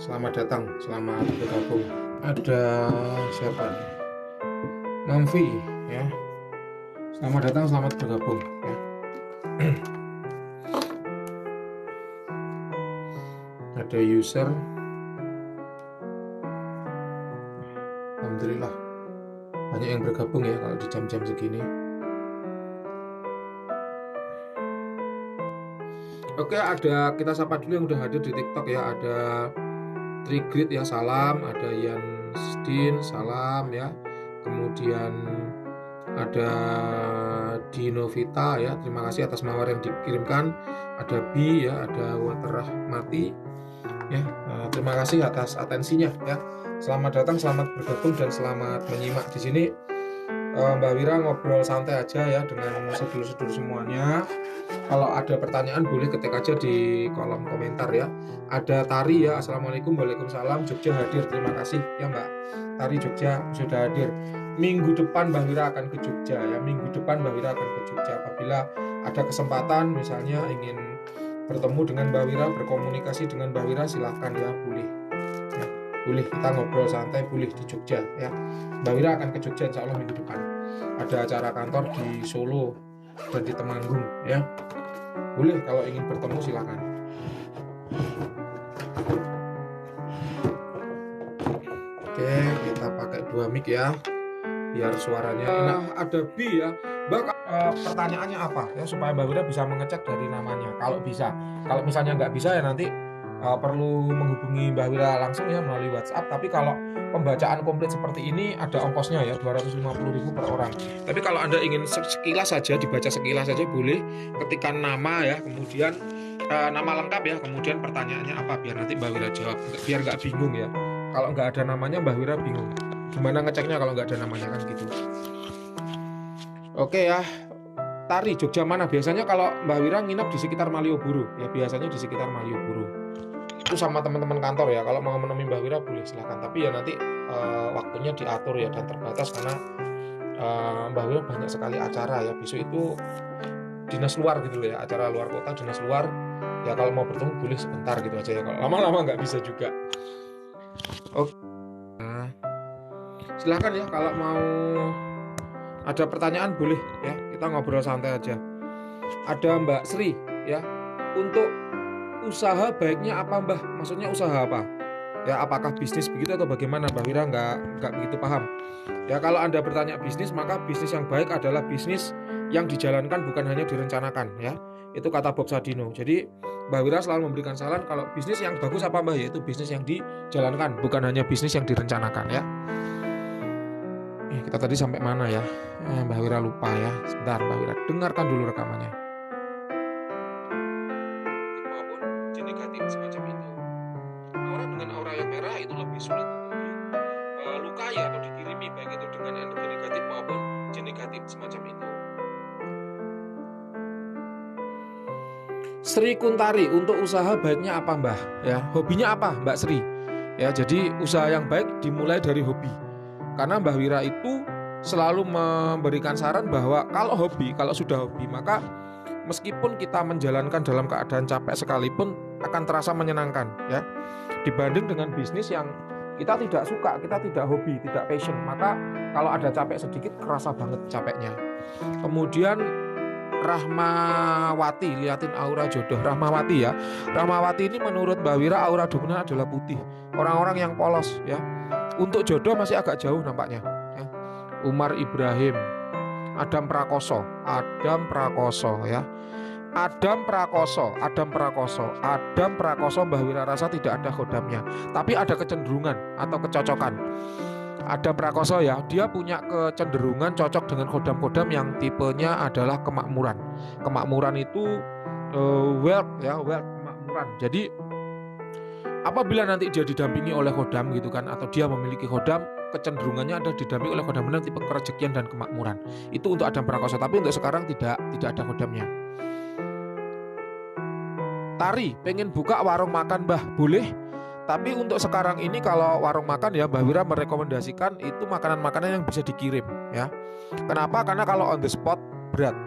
selamat datang, selamat bergabung. Ada siapa nih? Mamfi, ya. Selamat datang, selamat bergabung, ya. Ada user. Alhamdulillah, banyak yang bergabung ya kalau di jam-jam segini. Oke, kita sapa dulu yang udah hadir di TikTok ya. Ada Trigrit ya, salam. Ada Yansdin, salam ya. Kemudian ada Dinovita ya, terima kasih atas mawar yang dikirimkan. Ada Bi ya, ada Water Rahmati ya, terima kasih atas atensinya ya. Selamat datang, selamat bergabung dan selamat menyimak di sini. Mbak Wira ngobrol santai aja ya dengan sedulur-sedulur semuanya. Kalau ada pertanyaan boleh ketik aja di kolom komentar ya. Ada Tari ya, assalamualaikum, waalaikumsalam. Jogja hadir, terima kasih ya Mbak Tari. Jogja sudah hadir. Minggu depan Mbak Wira akan ke Jogja ya. Minggu depan Mbak Wira akan ke Jogja. Apabila ada kesempatan misalnya ingin bertemu dengan Mbak Wira, berkomunikasi dengan Mbak Wira, silahkan ya, boleh ya. Boleh kita ngobrol santai, boleh di Jogja ya. Mbak Wira akan ke Jogja insya Allah minggu depan. Ada acara kantor di Solo dan di Temanggung ya. Boleh kalau ingin bertemu silakan. Oke, kita pakai 2 mic ya biar suaranya enak. Ada B ya. Mbak, pertanyaannya apa ya supaya Mbak Wira bisa mengecek dari namanya kalau bisa. Kalau misalnya nggak bisa ya nanti perlu menghubungi Mbak Wira langsung ya melalui WhatsApp. Tapi kalau pembacaan komplit seperti ini ada ongkosnya ya, 250.000 per orang. Tapi kalau Anda ingin sekilas saja, dibaca sekilas saja boleh, ketikkan nama ya, kemudian nama lengkap ya, kemudian pertanyaannya apa biar nanti Mbak Wira jawab, biar nggak bingung ya. Kalau nggak ada namanya Mbak Wira bingung. Gimana ngeceknya kalau nggak ada namanya kan gitu. Oke ya. Tari, Jogja mana? Biasanya kalau Mbak Wira nginap di sekitar Malioboro ya, biasanya di sekitar Malioboro. Itu sama teman-teman kantor ya. Kalau mau menemui Mbak Wira boleh silakan. Tapi ya nanti waktunya diatur ya dan terbatas karena Mbak Wira banyak sekali acara ya. Besok itu dinas luar gitu loh ya, acara luar kota, dinas luar. Ya kalau mau bertemu boleh sebentar gitu aja ya. Kalau lama-lama nggak bisa juga. Oke. Nah, silakan ya kalau mau ada pertanyaan boleh ya. Kita ngobrol santai aja. Ada Mbak Sri ya. Untuk usaha baiknya apa Mbah? Maksudnya usaha apa? Ya apakah bisnis begitu atau bagaimana? Mbak Wira nggak begitu paham. Ya kalau Anda bertanya bisnis, maka bisnis yang baik adalah bisnis yang dijalankan bukan hanya direncanakan ya. Itu kata Bob Sadino. Jadi Mbak Wira selalu memberikan saran kalau bisnis yang bagus apa Mbah? Yaitu bisnis yang dijalankan, bukan hanya bisnis yang direncanakan ya. Kita tadi sampai mana ya? Mbak Wira lupa ya. Sebentar Mbak Wira, dengarkan dulu rekamannya. Maupun J negatif semacam itu. Orang dengan aura yang merah itu lebih sulit untuk dilukai atau dikirimi, baik itu dengan energi negatif maupun J negatif semacam itu. Sri Kuntari, untuk usaha baiknya apa Mbah? Ya, hobinya apa Mbak Sri? Ya, jadi usaha yang baik dimulai dari hobi. Karena Mbah Wira itu selalu memberikan saran bahwa kalau sudah hobi, maka meskipun kita menjalankan dalam keadaan capek sekalipun akan terasa menyenangkan ya. Dibanding dengan bisnis yang kita tidak suka, kita tidak hobi, tidak passion, maka kalau ada capek sedikit kerasa banget capeknya. Kemudian Rahmawati, liatin aura jodoh Rahmawati ya. Rahmawati ini menurut Mbak Wira aura dominan adalah putih, orang-orang yang polos ya. Untuk jodoh masih agak jauh nampaknya ya. Umar Ibrahim, Adam Prakoso ya. Adam Prakoso Mbah Wira rasa tidak ada khodamnya, tapi ada kecenderungan atau kecocokan. Adam Prakoso ya, dia punya kecenderungan cocok dengan khodam-khodam yang tipenya adalah kemakmuran. Kemakmuran itu wealth kemakmuran. Jadi apabila nanti dia didampingi oleh khodam gitu kan, atau dia memiliki khodam, kecenderungannya ada didampingi oleh khodam benar tipe kerejekian dan kemakmuran. Itu untuk Adam Prakoso, tapi untuk sekarang tidak ada khodamnya. Tari, pengen buka warung makan Mbah, boleh. Tapi untuk sekarang ini kalau warung makan ya Mbah Wira merekomendasikan itu makanan-makanan yang bisa dikirim ya. Kenapa? Karena kalau on the spot berat.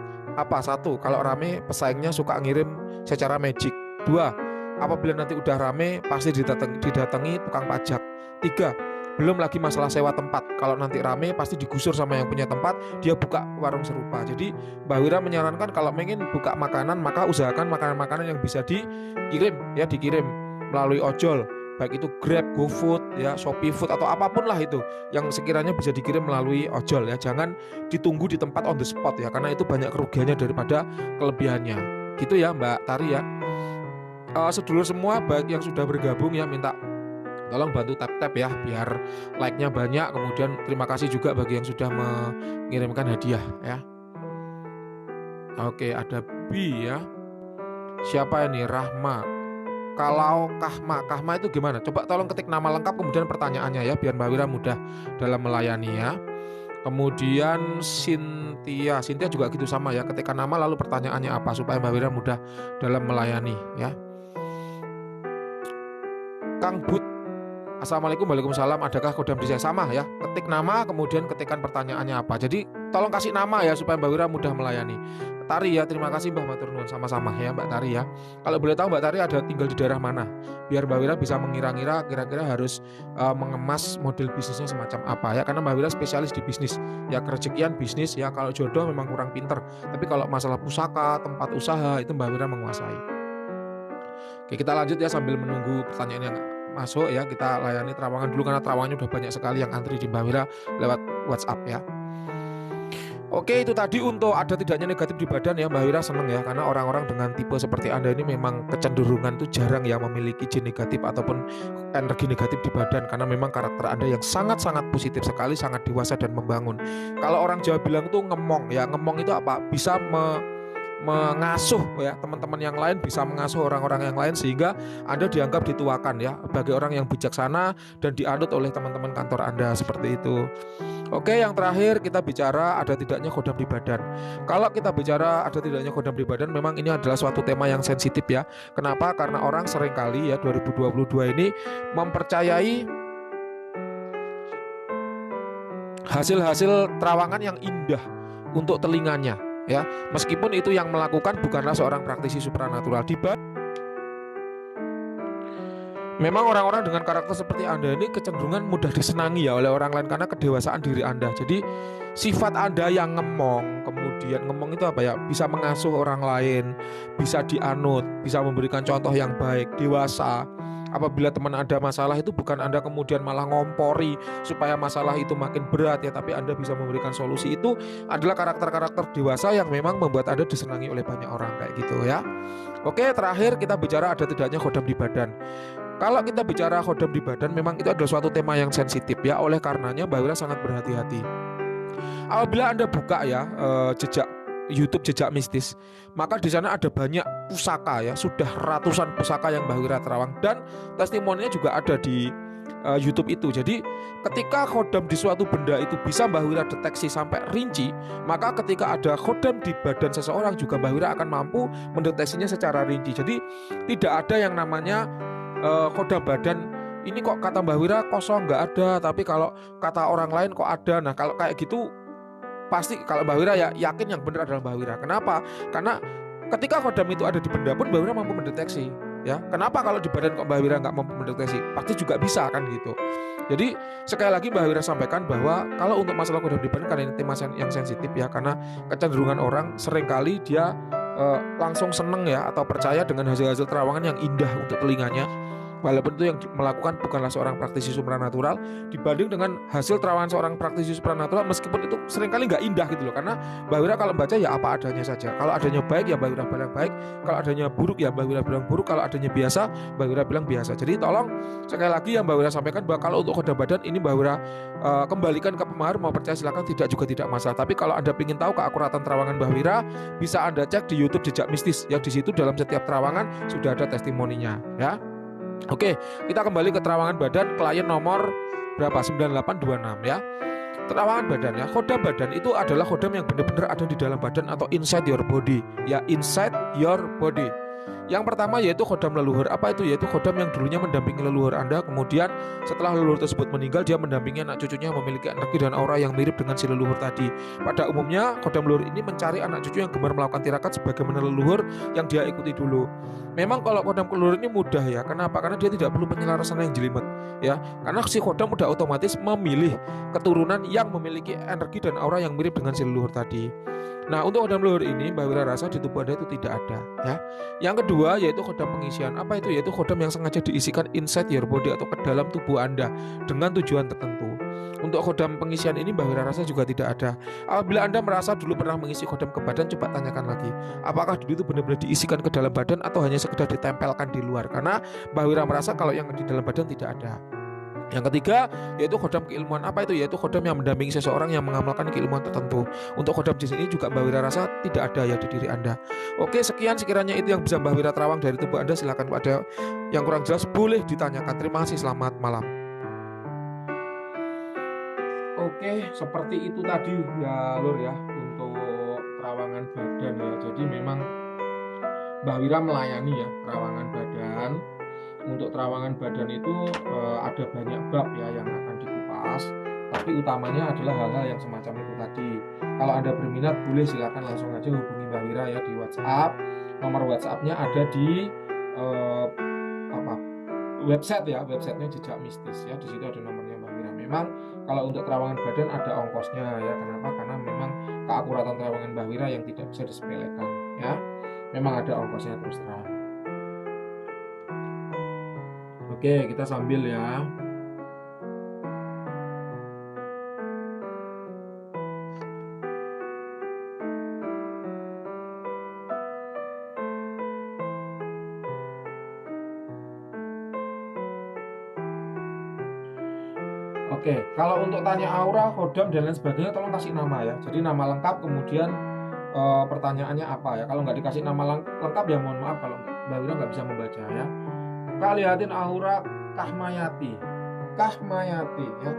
Satu, kalau rame pesaingnya suka ngirim secara magic. 2, apabila nanti udah rame pasti didatangi tukang pajak. 3, belum lagi masalah sewa tempat. Kalau nanti rame pasti digusur sama yang punya tempat, dia buka warung serupa. Jadi Mbak Wira menyarankan kalau ingin buka makanan maka usahakan makanan-makanan yang bisa dikirim melalui ojol, baik itu Grab, GoFood, ya Shopee Food atau apapun lah itu yang sekiranya bisa dikirim melalui ojol ya. Jangan ditunggu di tempat on the spot ya, karena itu banyak kerugiannya daripada kelebihannya. Gitu ya Mbak Tari ya. Sedulur semua baik yang sudah bergabung ya, minta tolong bantu tap-tap ya biar like-nya banyak. Kemudian terima kasih juga bagi yang sudah mengirimkan hadiah ya. Oke, ada B ya. Siapa ini? Rahma. Kalau Kahma itu gimana? Coba tolong ketik nama lengkap kemudian pertanyaannya ya, biar Mbak Wira mudah dalam melayani ya. Kemudian Cynthia juga gitu sama ya, ketikkan nama lalu pertanyaannya apa supaya Mbak Wira mudah dalam melayani ya. Kang Bud, Assalamualaikum, waalaikumsalam, adakah kodam desain? Sama ya, ketik nama kemudian ketikkan pertanyaannya apa. Jadi tolong kasih nama ya supaya Mbak Wira mudah melayani. Tari ya, terima kasih Mbak Matur Nuwun, sama-sama ya Mbak Tari ya. Kalau boleh tahu Mbak Tari ada tinggal di daerah mana, biar Mbak Wira bisa mengira-ngira kira-kira harus mengemas model bisnisnya semacam apa ya, karena Mbak Wira spesialis di bisnis ya, kerezekian bisnis ya. Kalau jodoh memang kurang pinter, tapi kalau masalah pusaka, tempat usaha itu Mbak Wira menguasai. Oke, kita lanjut ya sambil menunggu pertanyaan yang masuk ya. Kita layani terawangan dulu karena terawangannya udah banyak sekali yang antri di Mbak Wira lewat WhatsApp ya. Oke, itu tadi untuk ada tidaknya negatif di badan ya. Mbak Wira seneng ya, karena orang-orang dengan tipe seperti Anda ini memang kecenderungan tuh jarang ya memiliki jin negatif ataupun energi negatif di badan, karena memang karakter Anda yang sangat-sangat positif sekali, sangat dewasa dan membangun. Kalau orang Jawa bilang tuh ngemong ya, ngemong itu apa? Bisa mengasuh ya teman-teman yang lain, bisa mengasuh orang-orang yang lain sehingga Anda dianggap dituakan ya, sebagai orang yang bijaksana dan dianut oleh teman-teman kantor Anda seperti itu. Oke, yang terakhir kita bicara ada tidaknya kodam di badan. Kalau kita bicara ada tidaknya kodam di badan, memang ini adalah suatu tema yang sensitif ya. Kenapa? Karena orang seringkali ya 2022 ini mempercayai hasil-hasil terawangan yang indah untuk telinganya ya, meskipun itu yang melakukan bukanlah seorang praktisi supranatural. Memang orang-orang dengan karakter seperti Anda ini kecenderungan mudah disenangi ya oleh orang lain karena kedewasaan diri Anda. Jadi sifat Anda yang ngemong, kemudian ngemong itu apa ya, bisa mengasuh orang lain, bisa dianut, bisa memberikan contoh yang baik, dewasa. Apabila teman Anda masalah itu bukan Anda kemudian malah ngompori supaya masalah itu makin berat ya, tapi Anda bisa memberikan solusi. Itu adalah karakter-karakter dewasa yang memang membuat Anda disenangi oleh banyak orang kayak gitu ya. Oke, terakhir kita bicara ada tidaknya kodam di badan. Kalau kita bicara kodam di badan, memang itu adalah suatu tema yang sensitif ya. Oleh karenanya Mbak Wira sangat berhati-hati. Apabila Anda buka ya jejak YouTube Jejak Mistis, maka di sana ada banyak pusaka ya, sudah ratusan pusaka yang Mbak Wira terawang dan testimoninya juga ada di YouTube itu. Jadi ketika kodam di suatu benda itu bisa Mbak Wira deteksi sampai rinci, maka ketika ada kodam di badan seseorang juga Mbak Wira akan mampu mendeteksinya secara rinci. Jadi tidak ada yang namanya kodam badan ini kok kata Mbak Wira kosong, nggak ada, tapi kalau kata orang lain kok ada. Nah kalau kayak gitu pasti kalau Mbak Wira ya yakin yang benar adalah Mbak Wira. Kenapa? Karena ketika kodam itu ada di benda pun Mbak Wira mampu mendeteksi ya. Kenapa kalau di badan kok Mbak Wira nggak mampu mendeteksi? Pasti juga bisa kan gitu. Jadi sekali lagi Mbak Wira sampaikan bahwa kalau untuk masalah kodam di badan, karena ini tema yang sensitif ya, karena kecenderungan orang seringkali dia langsung seneng ya atau percaya dengan hasil-hasil terawangan yang indah untuk telinganya, walaupun itu yang melakukan bukanlah seorang praktisi supranatural, dibanding dengan hasil terawangan seorang praktisi supranatural meskipun itu seringkali nggak indah gitu loh. Karena Mbak Wira kalau baca ya apa adanya saja. Kalau adanya baik ya Mbak Wira bilang baik, kalau adanya buruk ya Mbak Wira bilang buruk, kalau adanya biasa Mbak Wira bilang biasa. Jadi tolong sekali lagi yang Mbak Wira sampaikan bahwa kalau untuk kodam badan ini Mbak Wira kembalikan ke pemahar, mau percaya silakan, tidak juga tidak masalah. Tapi kalau Anda ingin tahu keakuratan terawangan Mbak Wira, bisa Anda cek di YouTube Jejak Mistis yang di situ dalam setiap terawangan sudah ada testimoninya ya. Oke, kita kembali ke terawangan badan klien nomor berapa? 9826 ya. Terawangan badan ya. Kodam badan itu adalah kodam yang benar-benar ada di dalam badan atau inside your body ya, inside your body. Yang pertama yaitu khodam leluhur. Apa itu? Yaitu khodam yang dulunya mendampingi leluhur Anda, kemudian setelah leluhur tersebut meninggal, dia mendampingi anak cucunya yang memiliki energi dan aura yang mirip dengan si leluhur tadi. Pada umumnya khodam leluhur ini mencari anak cucu yang gemar melakukan tirakat sebagaimana leluhur yang dia ikuti dulu. Memang kalau khodam leluhur ini mudah ya. Kenapa? Karena dia tidak perlu penyelarasan yang jelimet ya. Karena si khodam udah otomatis memilih keturunan yang memiliki energi dan aura yang mirip dengan si leluhur tadi. Nah, untuk khodam leluhur ini Mbak Wira rasa di tubuh Anda itu tidak ada ya. Yang kedua yaitu khodam pengisian. Apa itu? Yaitu khodam yang sengaja diisikan inside your body atau ke dalam tubuh Anda dengan tujuan tertentu. Untuk khodam pengisian ini Mbak Wira rasa juga tidak ada. Apabila Anda merasa dulu pernah mengisi khodam ke badan, coba tanyakan lagi, apakah dulu itu benar-benar diisikan ke dalam badan atau hanya sekedar ditempelkan di luar? Karena Mbak Wira merasa kalau yang di dalam badan tidak ada. Yang ketiga yaitu khodam keilmuan. Apa itu? Yaitu khodam yang mendampingi seseorang yang mengamalkan keilmuan tertentu. Untuk khodam jenis ini juga Mbak Wira rasa tidak ada ya di diri Anda. Oke, sekian sekiranya itu yang bisa Mbak Wira terawang dari tubuh Anda. Silakan kalau ada yang kurang jelas boleh ditanyakan. Terima kasih, selamat malam. Oke, seperti itu tadi ya Lur ya untuk terawangan badan ya. Jadi memang Mbak Wira melayani ya terawangan badan. Untuk terawangan badan itu ada banyak bab ya yang akan dikupas, tapi utamanya adalah hal-hal yang semacam itu tadi. Kalau Anda berminat boleh silakan langsung aja hubungi Mbak Wira ya di WhatsApp. Nomor WhatsApp-nya ada di website ya, websitenya Jejak Mistis ya. Di situ ada nomornya Mbak Wira. Memang kalau untuk terawangan badan ada ongkosnya ya. Kenapa? Karena memang keakuratan terawangan Mbak Wira yang tidak bisa disepelekan ya. Memang ada ongkosnya terus terang. Oke, kita sambil ya. Oke, kalau untuk tanya aura, khodam dan lain sebagainya tolong kasih nama ya. Jadi nama lengkap, kemudian pertanyaannya apa ya. Kalau nggak dikasih nama lengkap ya mohon maaf kalau Mbak Wira nggak bisa membaca ya. Kita lihatin aura Kahmayati ya,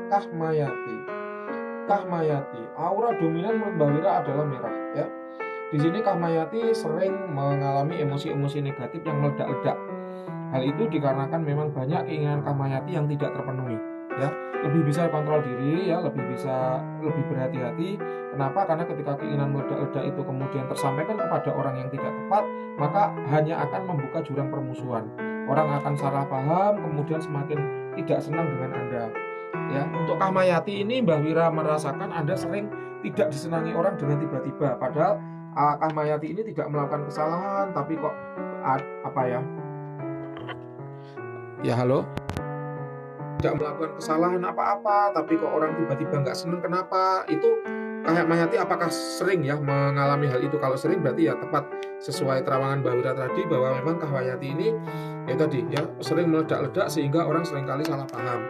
Kahmayati. Aura dominan menurut Mbak Wira adalah merah ya. Di sini Kahmayati sering mengalami emosi-emosi negatif yang meledak-ledak. Hal itu dikarenakan memang banyak keinginan Kahmayati yang tidak terpenuhi ya. Lebih bisa kontrol diri ya, lebih berhati-hati. Kenapa? Karena ketika keinginan meledak-ledak itu kemudian tersampaikan kepada orang yang tidak tepat, maka hanya akan membuka jurang permusuhan. Orang akan salah paham, kemudian semakin tidak senang dengan Anda. Ya, untuk Kahmayati ini Mbak Wira merasakan Anda sering tidak disenangi orang dengan tiba-tiba. Padahal Kahmayati ini tidak melakukan kesalahan, tapi kok apa ya? Ya halo. Tidak melakukan kesalahan apa-apa, tapi kok orang tiba-tiba nggak senang. Kenapa? Itu Kahmayati apakah sering ya mengalami hal itu? Kalau sering berarti ya tepat sesuai terawangan Mbak Wira tadi bahwa memang Kahmayati ini ya tadi ya sering meledak-ledak sehingga orang seringkali salah paham.